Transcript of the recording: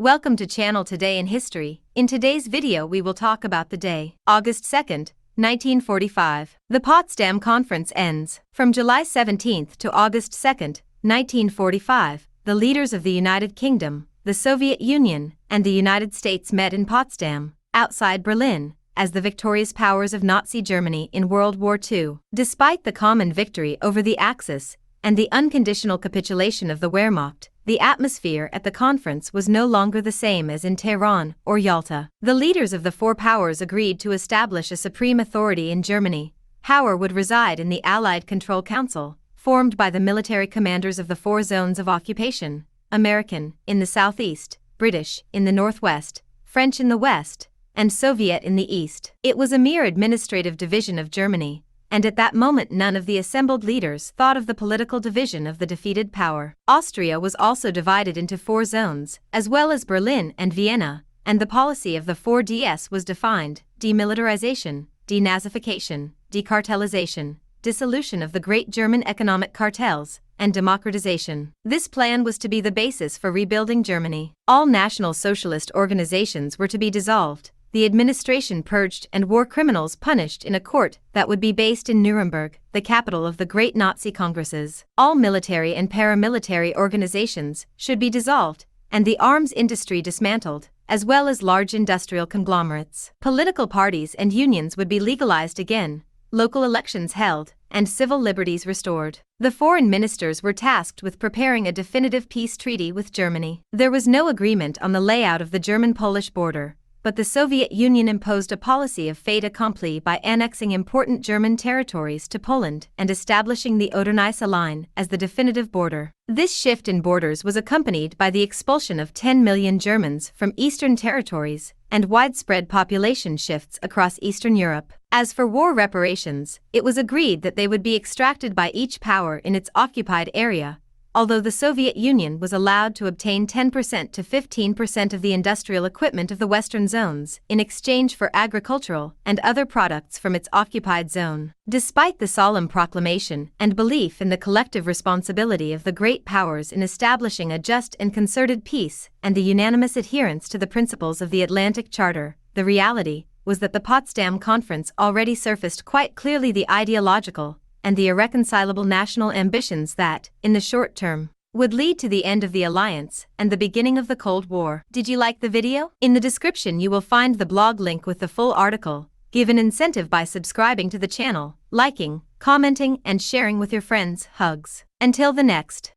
Welcome to Channel Today in History. In today's video we will talk about the day, August 2nd, 1945. The Potsdam Conference ends. From July 17th to August 2nd, 1945, the leaders of the United Kingdom, the Soviet Union, and the United States met in Potsdam, outside Berlin, as the victorious powers of Nazi Germany in World War II. Despite the common victory over the Axis and the unconditional capitulation of the Wehrmacht, the atmosphere at the conference was no longer the same as in Tehran or Yalta. The leaders of the four powers agreed to establish a supreme authority in Germany. Power would reside in the Allied Control Council, formed by the military commanders of the four zones of occupation: American in the southeast, British in the northwest, French in the west, and Soviet in the east. It was a mere administrative division of Germany, and at that moment none of the assembled leaders thought of the political division of the defeated power. Austria was also divided into four zones, as well as Berlin and Vienna, and the policy of the 4DS was defined: demilitarization, denazification, decartelization, dissolution of the great German economic cartels, and democratization. This plan was to be the basis for rebuilding Germany. All National Socialist organizations were to be dissolved, the administration purged, and war criminals punished in a court that would be based in Nuremberg, the capital of the great Nazi congresses. All military and paramilitary organizations should be dissolved, and the arms industry dismantled, as well as large industrial conglomerates. Political parties and unions would be legalized again, local elections held, and civil liberties restored. The foreign ministers were tasked with preparing a definitive peace treaty with Germany. There was no agreement on the layout of the German-Polish border, but the Soviet Union imposed a policy of fait accompli by annexing important German territories to Poland and establishing the Oder-Neisse line as the definitive border. This shift in borders was accompanied by the expulsion of 10 million Germans from eastern territories and widespread population shifts across Eastern Europe. As for war reparations, it was agreed that they would be extracted by each power in its occupied area, although the Soviet Union was allowed to obtain 10% to 15% of the industrial equipment of the Western zones in exchange for agricultural and other products from its occupied zone. Despite the solemn proclamation and belief in the collective responsibility of the great powers in establishing a just and concerted peace and the unanimous adherence to the principles of the Atlantic Charter, the reality was that the Potsdam Conference already surfaced quite clearly the ideological and the irreconcilable national ambitions that, in the short term, would lead to the end of the alliance and the beginning of the Cold War. Did you like the video? In the description you will find the blog link with the full article. Give an incentive by subscribing to the channel, liking, commenting, and sharing with your friends. Hugs. Until the next.